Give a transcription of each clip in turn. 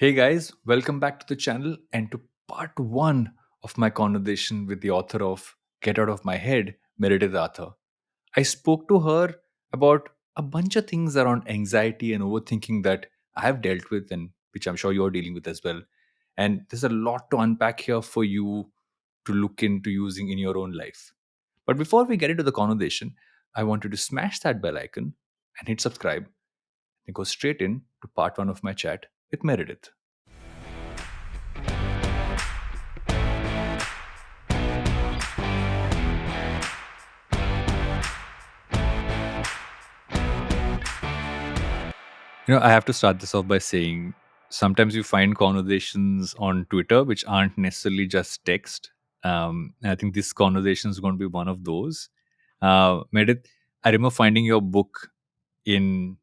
Hey guys, welcome back to the channel and to part one of my conversation with the author of Get Out of My Head, Meredith Arthur. I spoke to her about a bunch of things around anxiety and overthinking that I have dealt with and which I'm sure you're dealing with as well. And there's a lot to unpack here for you to look into using in your own life. But before we get into the conversation, I want you to smash that bell icon and hit subscribe and go straight in to part one of my chat with Meredith. I have to start this off by saying sometimes you find conversations on Twitter which aren't necessarily just text. And I think this conversation is going to be one of those. Meredith, I remember finding your book in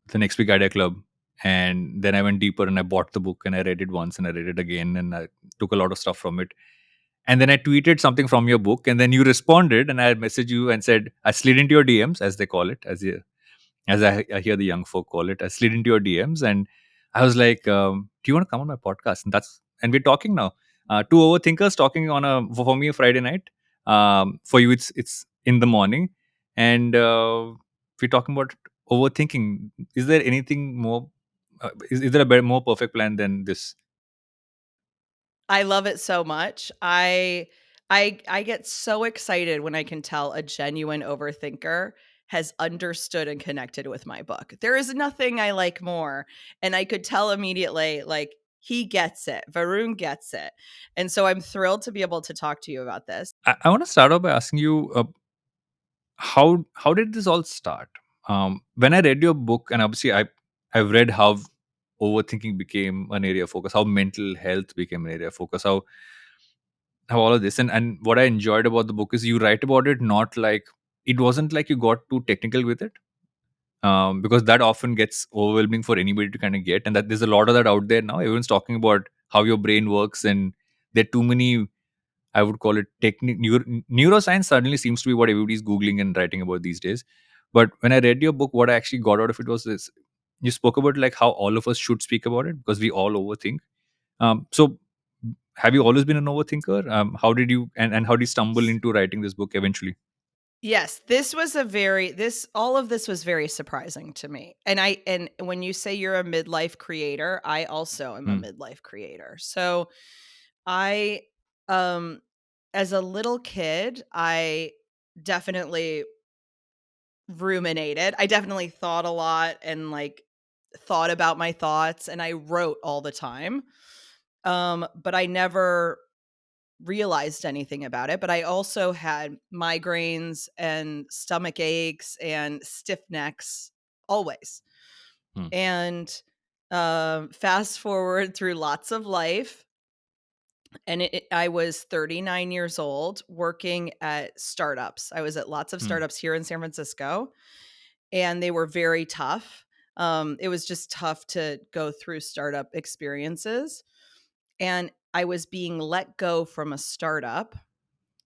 the Next Week Idea Club. And then I went deeper and I bought the book and I read it once and I read it again and I took a lot of stuff from it. And then I tweeted something from your book and then you responded and I messaged you and said, I slid into your DMs, as they call it, as I hear the young folk call it. I slid into your DMs and I was like, "Do you want to come on my podcast?" And we're talking now. Two overthinkers talking on for me a Friday night. For you, it's in the morning, and we're talking about overthinking. Is there anything more? Is there a better, more perfect plan than this? I love it so much. I get so excited when I can tell a genuine overthinker has understood and connected with my book. There is nothing I like more, and I could tell immediately, like, he gets it. Varun gets it. And so I'm thrilled to be able to talk to you about this. I want to start off by asking you, how did this all start? When I read your book, and obviously I've read how overthinking became an area of focus, how mental health became an area of focus, how all of this, and what I enjoyed about the book is you write about it not like it wasn't like you got too technical with it, because that often gets overwhelming for anybody to kind of get, and that there's a lot of that out there now. Everyone's talking about how your brain works, and there are too many, I would call it neuroscience suddenly seems to be what everybody's Googling and writing about these days. But when I read your book, what I actually got out of it was this. You spoke about like how all of us should speak about it because we all overthink. So have you always been an overthinker? How did you and how did you stumble into writing this book eventually? Yes, this was a very this all of this was very surprising to me. And when you say you're a midlife creator, I also am a Hmm. midlife creator. So I um as a little kid, I definitely ruminated. I definitely thought a lot and like thought about my thoughts and I wrote all the time. But I never realized anything about it, but I also had migraines and stomach aches and stiff necks always. Hmm. And fast forward through lots of life, and I was 39 years old working at startups. I was at lots of Hmm. startups here in San Francisco, and they were very tough. It was just tough to go through startup experiences. And I was being let go from a startup.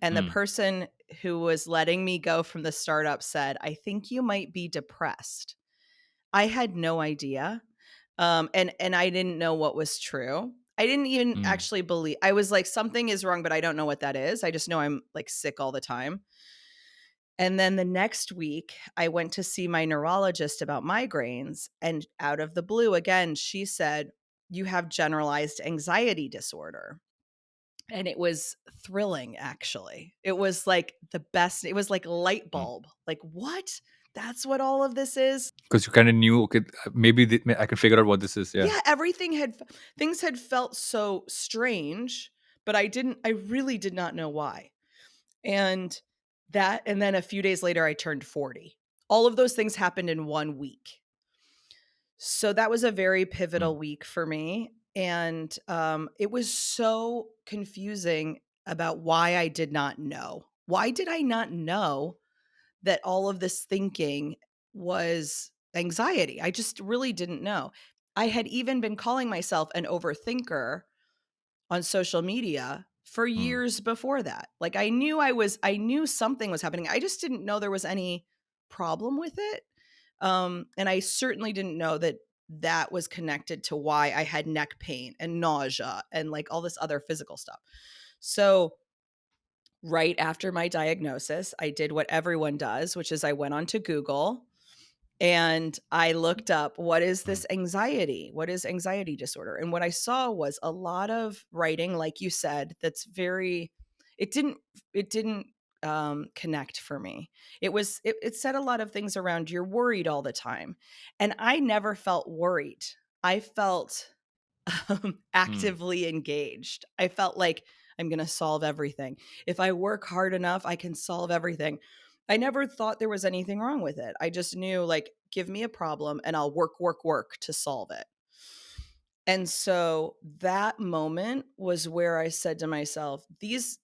And the Hmm. person who was letting me go from the startup said, "I think you might be depressed." I had no idea. And I didn't know what was true. I didn't even Hmm. actually believe. I was like, something is wrong, but I don't know what that is. I just know I'm like sick all the time. And then the next week, I went to see my neurologist about migraines. And out of the blue, again, she said, "You have generalized anxiety disorder." And it was thrilling, actually. It was like the best. It was like light bulb. Like, what? That's what all of this is? Because you kind of knew, okay, maybe I can figure out what this is. Yeah. Yeah, things had felt so strange, but I really did not know why. And and then a few days later I turned 40. All of those things happened in 1 week. So that was a very Hmm. pivotal week for me, and it was so confusing about why I did not know. Why did I not know that all of this thinking was anxiety? I just really didn't know. I had even been calling myself an overthinker on social media for Hmm. years before that. Like I knew something was happening. I just didn't know there was any problem with it. And I certainly didn't know that that was connected to why I had neck pain and nausea and like all this other physical stuff. So, right after my diagnosis, I did what everyone does, which is I went onto Google and I looked up, what is Mm. this anxiety? What is anxiety disorder? And what I saw was a lot of writing, like you said, that's very, it didn't, it didn't connect for me. It said a lot of things around you're worried all the time. And I never felt worried. I felt Mm. actively engaged. I felt like I'm going to solve everything. If I work hard enough, I can solve everything. I never thought there was anything wrong with it. I just knew, like, give me a problem and I'll work, work, work to solve it. And so that moment was where I said to myself, this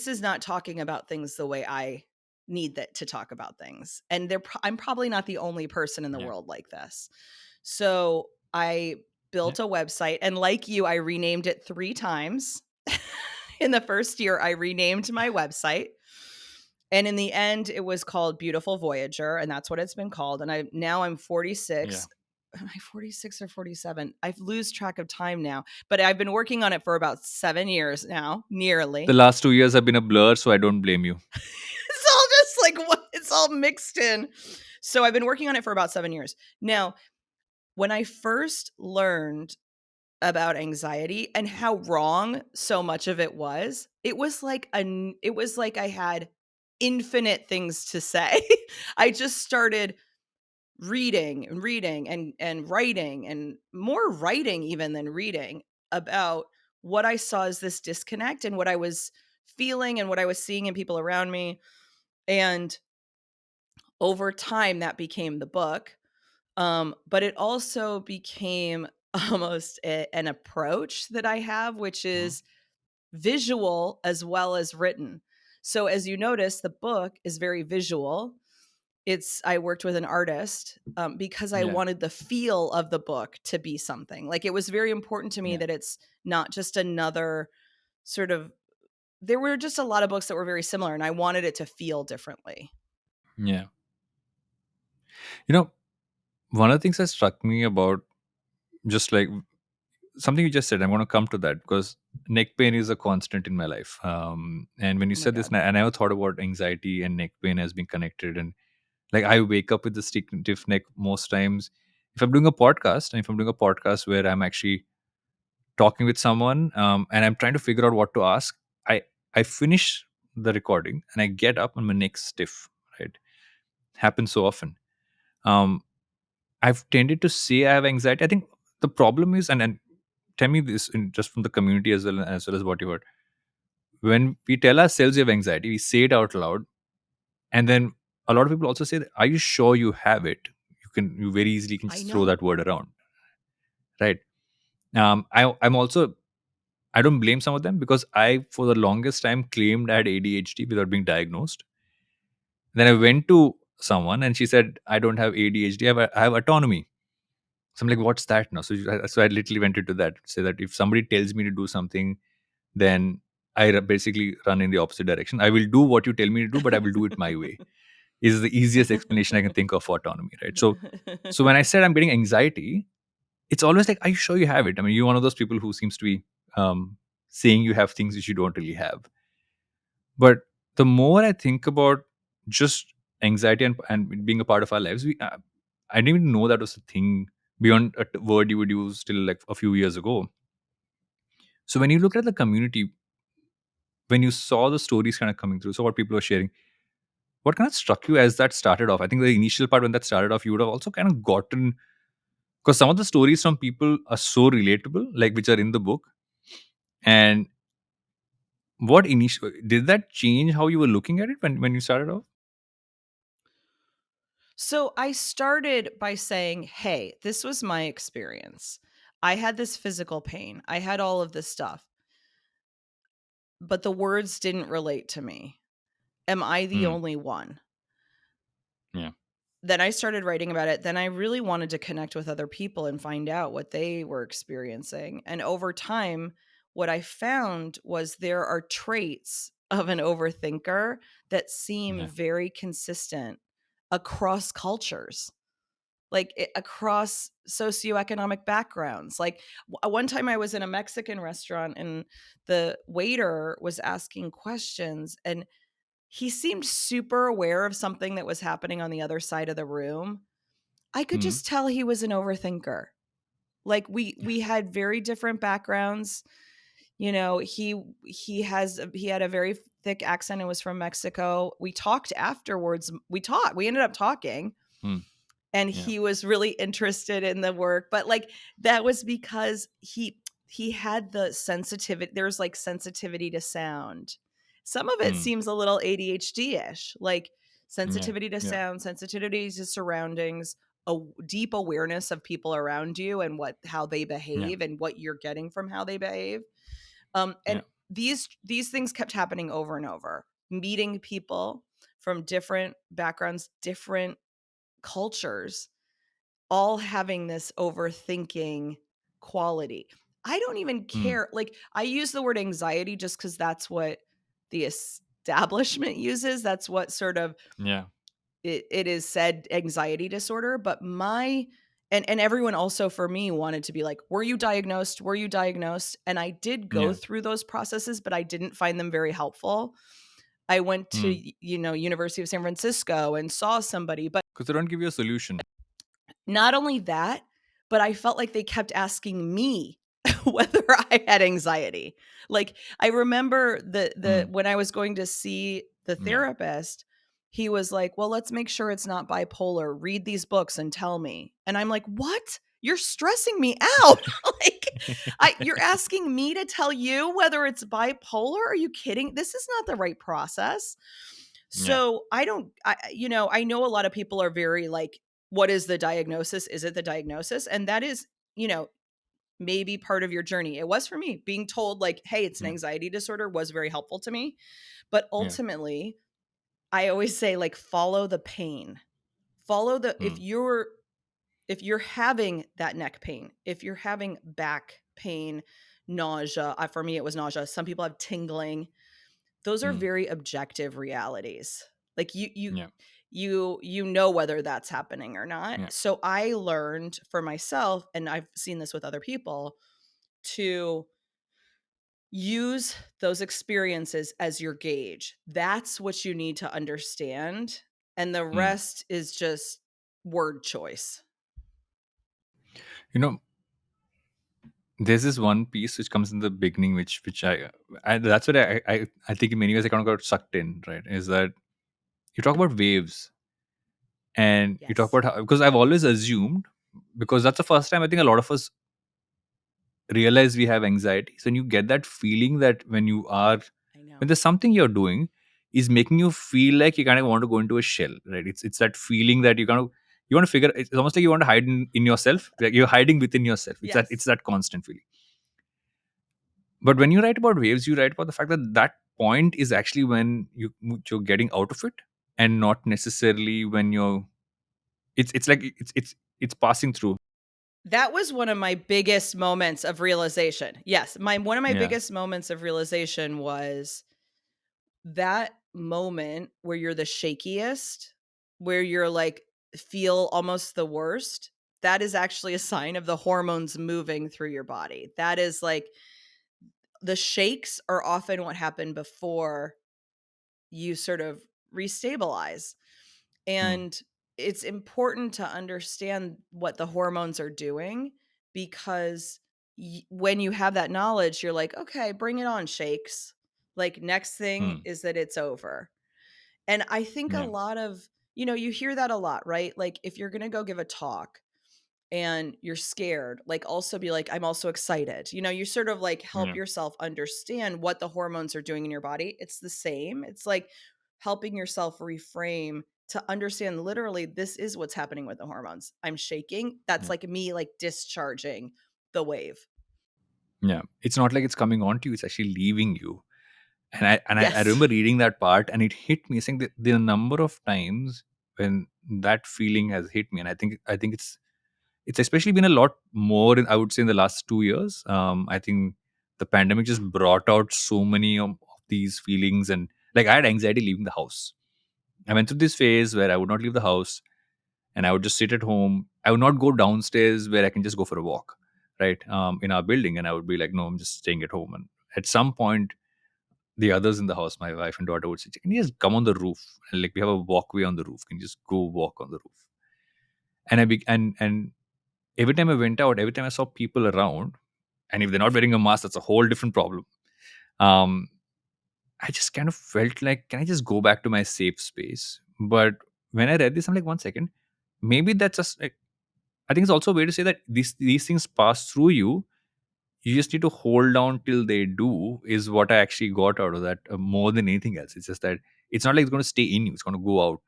is not talking about things the way I need that to talk about things. And I'm probably not the only person in the Yeah. world like this. So I Yeah. built a website, and like you, I renamed it 3 times. In the first year, I renamed my website. And in the end, it was called Beautiful Voyager, and that's what it's been called. And I'm Yeah. 46. Am I 46 or 47? I lose track of time now, but I've been working on it for about 7 years now, The nearly. last 2 years have been a blur, so I don't blame you. It's all just like what it's all mixed in. So I've been working on it for about 7 years. Now, when I first learned about anxiety and how wrong so much of it was like I had infinite things to say. I just started reading and reading and writing, and more writing even than reading, about what I saw as this disconnect and what I was feeling and what I was seeing in people around me. And over time that became the book. But it also became almost an approach that I have, which Mhm. is visual as well as written. So as you notice, the book is very visual. I worked with an artist because I Yeah. wanted the feel of the book to be something. Like, it was very important to me Yeah. that it's not just another sort of. There were just a lot of books that were very similar, and I wanted it to feel differently. Yeah. You know, one of the things that struck me about, just like something you just said, I'm going to come to that because neck pain is a constant in my life. And when you Oh my said this, god. and I never thought about anxiety and neck pain as being connected. And like I wake up with a stiff neck most times. If I'm doing a podcast, and if I'm doing a podcast where I'm actually talking with someone, and I'm trying to figure out what to ask, I I finish the recording and I get up and my neck's stiff. Right, happens so often. Um, I've tended to say I have anxiety. I think the problem is, and tell me this just from the community as well as what you heard. When we tell ourselves we have anxiety, we say it out loud, and then a lot of people also say, "Are you sure you have it?" You very easily can I just throw know. that word around, right? I'm also, I don't blame some of them because I for the longest time claimed I had ADHD without being diagnosed. Then I went to someone and she said, "I don't have ADHD. I have autonomy." So I'm like, "What's that now?" So I literally went into that. Say that if somebody tells me to do something, then basically run in the opposite direction. I will do what you tell me to do, but I will do it my way. Is the easiest explanation I can think of for autonomy, right? So when I said I'm getting anxiety, it's always like, are you sure you have it? I mean, you're one of those people who seems to be saying you have things which you don't really have. But the more I think about just anxiety and it being a part of our lives, I didn't even know that was a thing beyond a word you would use till like a few years ago. So when you look at the community, when you saw the stories kind of coming through, so what people were sharing, what kind of struck you as that started off? I think the initial part when that started off, you would have also kind of gotten, because some of the stories from people are so relatable, like which are in the book. And what initial did that change how you were looking at it when you started off? So I started by saying, hey, this was my experience. I had this physical pain. I had all of this stuff, but the words didn't relate to me. Am I the Hmm. only one? Yeah. Then I started writing about it. Then I really wanted to connect with other people and find out what they were experiencing. And over time, what I found was there are traits of an overthinker that seem Yeah. very consistent across cultures. like across socioeconomic backgrounds. Like one time I was in a Mexican restaurant and the waiter was asking questions and he seemed super aware of something that was happening on the other side of the room. I could Hmm. just tell he was an overthinker. Like we had very different backgrounds. You know, he had a very thick accent and was from Mexico. We talked afterwards. We ended up talking Hmm. and Yeah. he was really interested in the work, but like that was because he had the sensitivity. There's like sensitivity to sound. Some of it Hmm. seems a little ADHD-ish, like Yeah. sensitivity to Yeah. sound, sensitivity to surroundings, a deep awareness of people around you and what how they Yeah. behave and what you're getting from how they behave. And Yeah. these things kept happening over and over. Meeting people from different backgrounds, different cultures, all having this overthinking quality. I don't even Hmm. care. Like, I use the word anxiety just because that's what the establishment uses. That's what sort of Yeah. it is said anxiety disorder. But my and everyone also for me wanted to be like, were you diagnosed? Were you diagnosed? And I did go Yeah. through those processes, but I didn't find them very helpful. I went to, Hmm. University of San Francisco and saw somebody, but Because they don't give you a solution. not only that, but I felt like they kept asking me whether I had anxiety. Like I remember the Hmm. when I was going to see the Yeah. therapist, he was like, "Well, let's make sure it's not bipolar. Read these books and tell me." And I'm like, "What? You're stressing me out." Like you're asking me to tell you whether it's bipolar? Are you kidding? This is not the right process. Yeah. So I don't, I know a lot of people are very like, what is the diagnosis? Is it the diagnosis? And that is, you know, maybe part of your journey. It was for me. Being told like, hey, it's an Yeah. anxiety disorder was very helpful to me. But Yeah. ultimately, I always say like follow the pain. Follow the Hmm. if you're having that neck pain, if you're having back pain, nausea, for me it was nausea. Some people have tingling. Those are Hmm. very objective realities. Like Yeah. you know whether that's happening or not. Yeah. So I learned for myself, and I've seen this with other people, to use those experiences as your gauge. That's what you need to understand, and the Hmm. rest is just word choice. You know, there's this one piece which comes in the beginning, which I that's what I think in many ways I kind of got sucked in. Right? Is that you talk about waves and you talk Yes, about how, because I've always assumed, because that's the first time I think a lot of us realize we have anxiety. So when you get that feeling that I know. when there's something you're doing is making you feel like you kind of want to go into a shell, right? It's that feeling that you want to figure. It's almost like you want to hide in yourself. Like you're hiding within yourself. It's Yes. that constant feeling. But when you write about waves, you write about the fact that that point is actually when you're getting out of it, and not necessarily when you're. It's like it's passing through. That was one of my biggest moments of realization. Yes, my one of my Yeah. biggest moments of realization was that moment where you're the shakiest, where you're like feel almost the worst. That is actually a sign of the hormones moving through your body. That is like the shakes are often what happened before you sort of restabilize. Hmm. And it's important to understand what the hormones are doing because when you have that knowledge, you're like, okay, bring it on, shakes. Like, next thing Hmm. is that it's over. And I think a Yeah. lot of, you hear that a lot, right? Like, if you're going to go give a talk, and you're scared, like also be like, I'm also excited. You sort of like help Yeah. yourself understand what the hormones are doing in your body. It's the same. It's like helping yourself reframe to understand literally this is what's happening with the hormones. I'm shaking. That's Yeah. like me like discharging the wave. Yeah. It's not like it's coming on to you, it's actually leaving you. And I Yes. remember reading that part and it hit me, saying that the number of times when that feeling has hit me. And I think it's especially been a lot more in, I would say, in the last 2 years. I think the pandemic just brought out so many of these feelings. And like I had anxiety leaving the house. I went through this phase where I would not leave the house and I would just sit at home. I would not go downstairs where I can just go for a walk, right? In our building, and I would be like, no, I'm just staying at home. And at some point, the others in the house, my wife and daughter, would say, can you just come on the roof? And like we have a walkway on the roof. Can you just go walk on the roof? And every time I went out, every time I saw people around, and if they're not wearing a mask, that's a whole different problem. Um, I just kind of felt like, can I just go back to my safe space? But when I read this, I'm like, one second, maybe that's just like, I think it's also a way to say that these things pass through you. You just need to hold down till they do, is what I actually got out of that, more than anything else. It's just that it's not like it's going to stay in you; it's going to go out.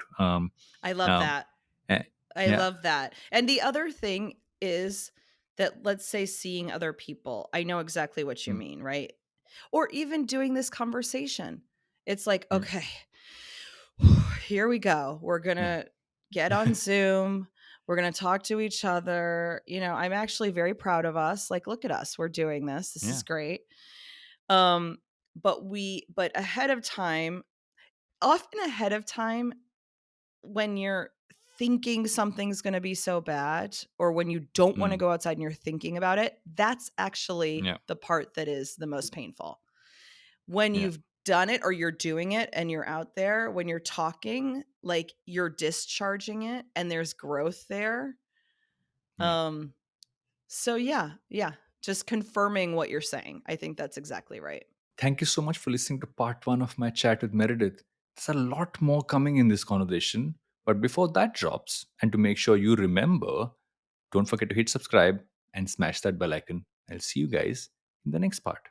I love Um, that. eh, I yeah, love that. And the other thing is that, let's say, seeing other people, I know exactly what you mm, mean, right? Or even doing this conversation. It's like, mm, okay, here we go. We're going yeah, to get on Zoom. We're going to talk to each other. I'm actually very proud of us. Like, look at us. We're doing this. This yeah, is great. Um, but ahead of time, often ahead of time, when you're thinking something's going to be so bad, or when you don't want to mm, go outside and you're thinking about it, that's actually yeah, the part that is the most painful. When yeah, you've done it or you're doing it and you're out there, when you're talking, like you're discharging it and there's growth there. yeah. Um so yeah, just confirming what you're saying. I think that's exactly right. Thank you so much for listening to part one of my chat with Meredith. There's a lot more coming in this conversation, but before that drops, and to make sure you remember, don't forget to hit subscribe and smash that bell icon. I'll see you guys in the next part.